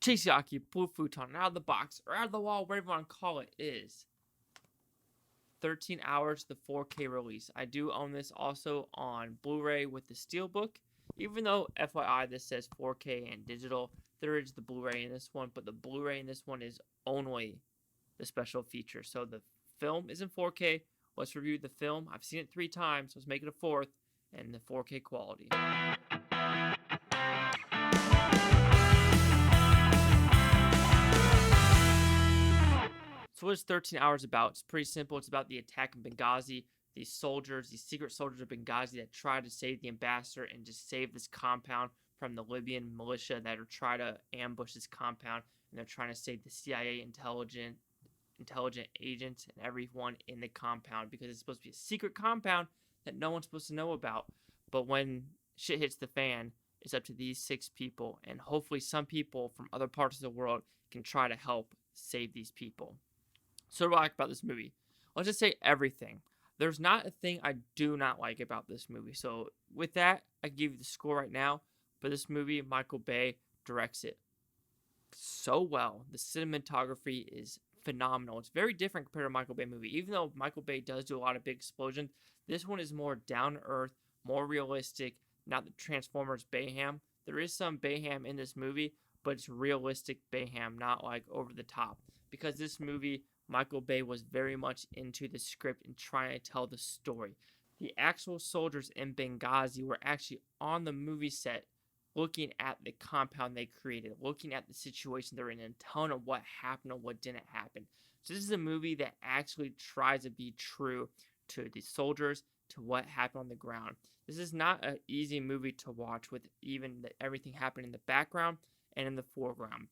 Chisaki, Blue Futon, out of the box, or out of the wall, whatever you want to call it, is 13 hours, the 4K release. I do own this also on Blu-ray with the Steelbook. Even though, FYI, this says 4K and digital, there is the Blu-ray in this one, but the Blu-ray in this one is only the special feature. So the film is in 4K. Let's review the film. I've seen it 3 times. Let's make it a 4th, and the 4K quality. So what is 13 Hours about? It's pretty simple. It's about the attack in Benghazi. These soldiers, these secret soldiers of Benghazi that try to save the ambassador and just save this compound from the Libyan militia that are trying to ambush this compound. And they're trying to save the CIA intelligent agents and everyone in the compound, because it's supposed to be a secret compound that no one's supposed to know about. But when shit hits the fan, it's up to these 6 people, and hopefully some people from other parts of the world can try to help save these people. So what do I like about this movie? Let's just say everything. There's not a thing I do not like about this movie. So with that, I give you the score right now. For this movie, Michael Bay directs it so well. The cinematography is phenomenal. It's very different compared to a Michael Bay movie. Even though Michael Bay does do a lot of big explosions, this one is more down to earth, more realistic, not the Transformers Bayham. There is some Bayham in this movie, but it's realistic Bayham, not like over the top. Because this movie, Michael Bay was very much into the script and trying to tell the story. The actual soldiers in Benghazi were actually on the movie set looking at the compound they created, looking at the situation they're in, and telling them what happened and what didn't happen. So this is a movie that actually tries to be true to the soldiers, to what happened on the ground. This is not an easy movie to watch with even everything happening in the background and in the foreground.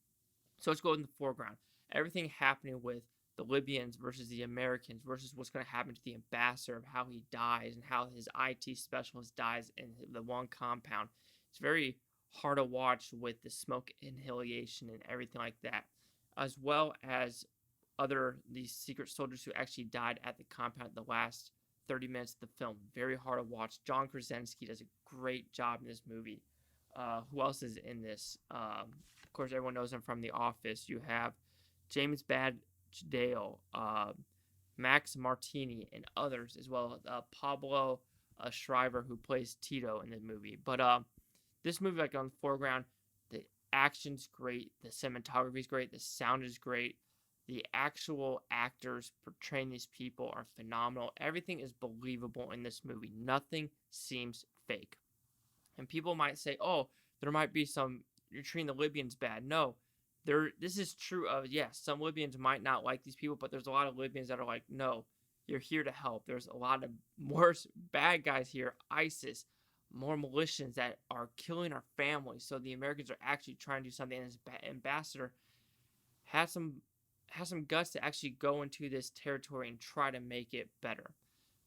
So let's go in the foreground. Everything happening with the Libyans versus the Americans versus what's going to happen to the ambassador, of how he dies and how his IT specialist dies in the one compound. It's very hard to watch with the smoke inhalation and everything like that, as well as these secret soldiers who actually died at the compound the last 30 minutes of the film. Very hard to watch. John Krasinski does a great job in this movie. Who else is in this? Of course, everyone knows him from The Office. You have James Badgedale, Max Martini, and others, as well as Pablo Schreiber, who plays Tito in the movie. But this movie, like on the foreground, the action's great, the cinematography is great, the sound is great, the actual actors portraying these people are phenomenal. Everything is believable in this movie. Nothing seems fake. And people might say, oh, there might be you're treating the Libyans bad. No, this is true of, yes, some Libyans might not like these people, but there's a lot of Libyans that are like, no, you're here to help. There's a lot of worse bad guys here, ISIS, more militias that are killing our families. So the Americans are actually trying to do something, and his ambassador has some guts to actually go into this territory and try to make it better.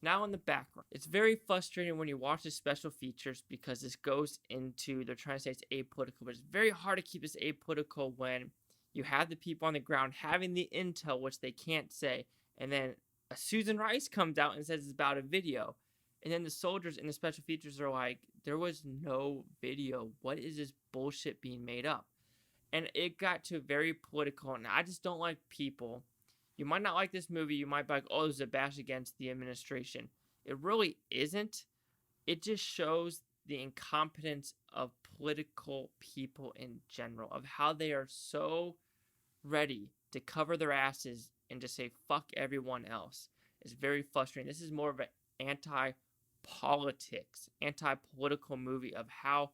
Now in the background, it's very frustrating when you watch the special features, because this goes into, they're trying to say it's apolitical, but it's very hard to keep this apolitical when you have the people on the ground having the intel, which they can't say, and then Susan Rice comes out and says it's about a video. And then the soldiers in the special features are like, there was no video. What is this bullshit being made up? And it got to very political, and I just don't like people. You might not like this movie. You might be like, oh, this is a bash against the administration. It really isn't. It just shows the incompetence of political people in general, of how they are so ready to cover their asses and just say, fuck everyone else. It's very frustrating. This is more of an anti-politics, anti-political movie of how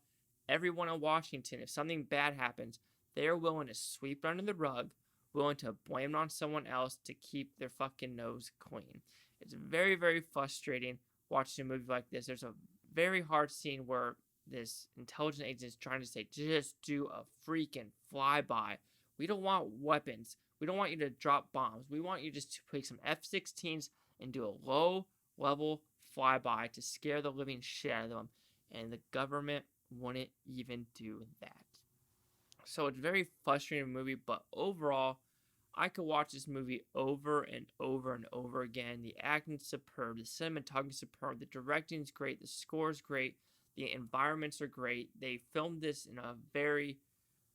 everyone in Washington, if something bad happens, they are willing to sweep it under the rug, willing to blame it on someone else to keep their fucking nose clean. It's very, very frustrating watching a movie like this. There's a very hard scene where this intelligence agent is trying to say, just do a freaking flyby. We don't want weapons. We don't want you to drop bombs. We want you just to take some F-16s and do a low-level flyby to scare the living shit out of them. And the government wouldn't even do that. So it's a very frustrating movie, but overall, I could watch this movie over and over and over again. The acting's superb, the cinematography is superb, the directing's great, the score's great, the environments are great. They filmed this in a very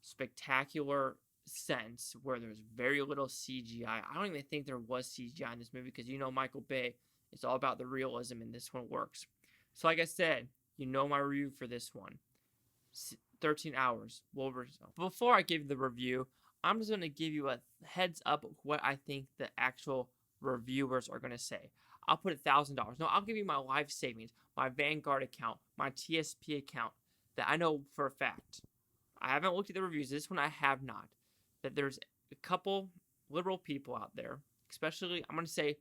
spectacular sense where there's very little CGI. I don't even think there was CGI in this movie because Michael Bay is all about the realism and this one works. So like I said, my review for this one. 13 hours. Before I give the review, I'm just going to give you a heads up of what I think the actual reviewers are going to say. I'll put $1,000. No, I'll give you my life savings, my Vanguard account, my TSP account that I know for a fact. I haven't looked at the reviews. This one I have not. That there's a couple liberal people out there, especially, I'm going to say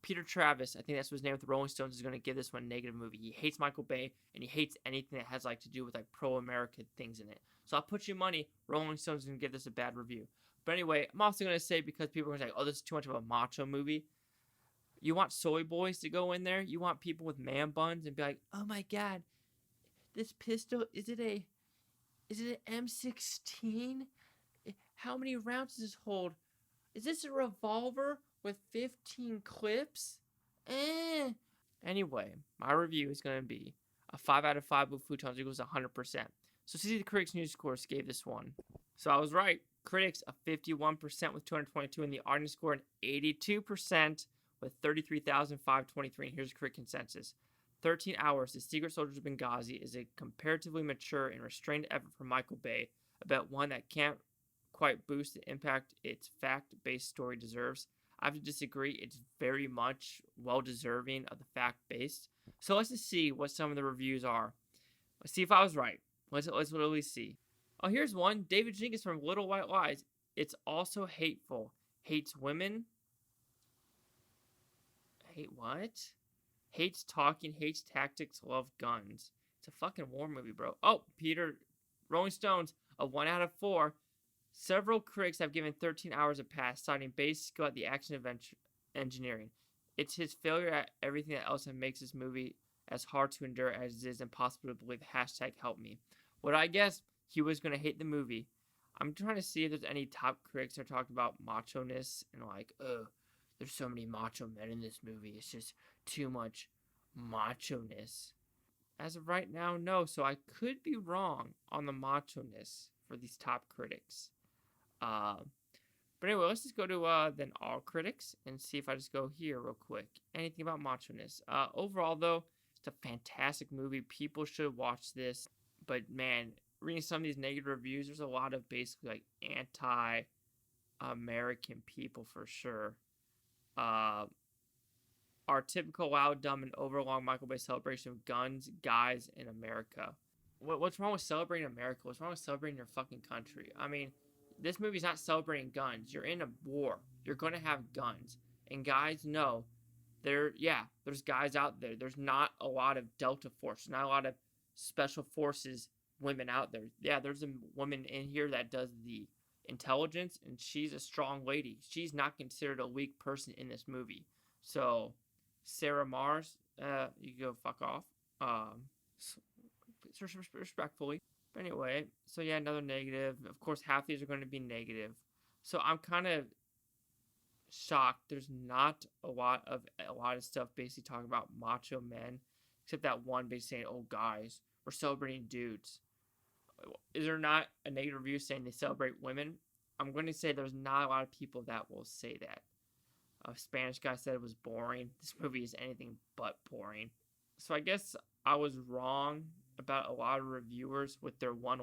Peter Travis, I think that's what his name with the Rolling Stones, is going to give this one a negative movie. He hates Michael Bay, and he hates anything that has to do with pro-America things in it. So I'll put you money, Rolling Stones is going to give this a bad review. But anyway, I'm also going to say, because people are going to say, oh, this is too much of a macho movie. You want soy boys to go in there? You want people with man buns and be like, oh my god, this pistol, is it an M16? How many rounds does this hold? Is this a revolver with 15 clips? Anyway, my review is going to be a 5 out of 5 with Futons equals 100%. So see, the Critics News Scores gave this one. So I was right. Critics a 51% with 222, and the audience score an 82% with 33,523. And here's the critic consensus. 13 Hours, The Secret Soldiers of Benghazi is a comparatively mature and restrained effort from Michael Bay about one that can't quite boost the impact its fact-based story deserves. I have to disagree. It's very much well-deserving of the fact-based. So let's just see what some of the reviews are. Let's see if I was right. Let's literally see. Oh, here's one. David Jenkins from Little White Lies. It's also hateful. Hates women. Hate what? Hates talking, hates tactics, love guns. It's a fucking war movie, bro. Oh, Peter, Rolling Stones, a 1 out of 4. Several critics have given 13 Hours a pass, citing basic skill at the action adventure engineering. It's his failure at everything that else that makes this movie as hard to endure as it is impossible to believe. #helpme. What I guess he was going to hate the movie. I'm trying to see if there's any top critics that are talking about macho-ness and there's so many macho men in this movie. It's just too much macho-ness. As of right now, no. So I could be wrong on the macho-ness for these top critics. But anyway, let's just go to then all critics and see if I just go here real quick. Anything about macho-ness. Overall, though, it's a fantastic movie. People should watch this. But man, reading some of these negative reviews, there's a lot of basically anti-American people for sure. Our typical loud, dumb, and overlong Michael Bay celebration of guns, guys, in America. What's wrong with celebrating America? What's wrong with celebrating your fucking country? I mean, this movie's not celebrating guns. You're in a war. You're going to have guns. And guys know, there's guys out there. There's not a lot of Delta Force. Not a lot of Special Forces women out there. Yeah, there's a woman in here that does the intelligence, and she's a strong lady. She's not considered a weak person in this movie. So, Sarah Mars, you go fuck off. Respectfully. But anyway, so yeah, another negative. Of course, half these are going to be negative. So I'm kind of shocked. There's not a lot of stuff basically talking about macho men, except that one basically saying, "Oh, guys, we're celebrating dudes." Is there not a negative review saying they celebrate women? I'm going to say there's not a lot of people that will say that. A Spanish guy said it was boring. This movie is anything but boring. So I guess I was wrong about a lot of reviewers with their one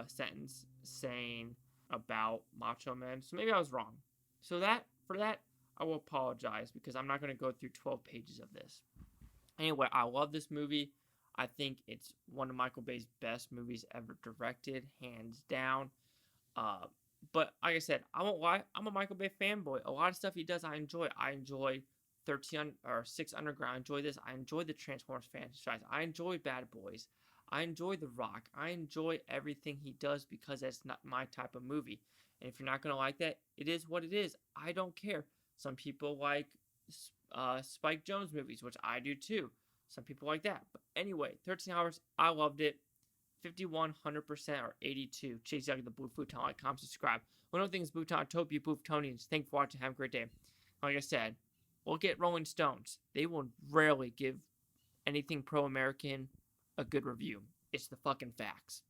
sentence saying about macho men. So maybe I was wrong. So for that, I will apologize because I'm not going to go through 12 pages of this. Anyway, I love this movie. I think it's one of Michael Bay's best movies ever directed, hands down. But like I said, I won't lie, I'm a Michael Bay fanboy. A lot of stuff he does, I enjoy. I enjoy 6 Underground. I enjoy this. I enjoy the Transformers franchise. I enjoy Bad Boys. I enjoy The Rock. I enjoy everything he does because that's not my type of movie. And if you're not going to like that, it is what it is. I don't care. Some people like Spike Jonze movies, which I do too. Some people like that. But anyway, 13 Hours, I loved it. 51, 100%, or 82. Chase out the Blue Futon. Like, comment, subscribe. One other thing is Butantopia, Butonians. Thanks for watching. Have a great day. Like I said, we'll get Rolling Stones. They will rarely give anything pro-American a good review. It's the fucking facts.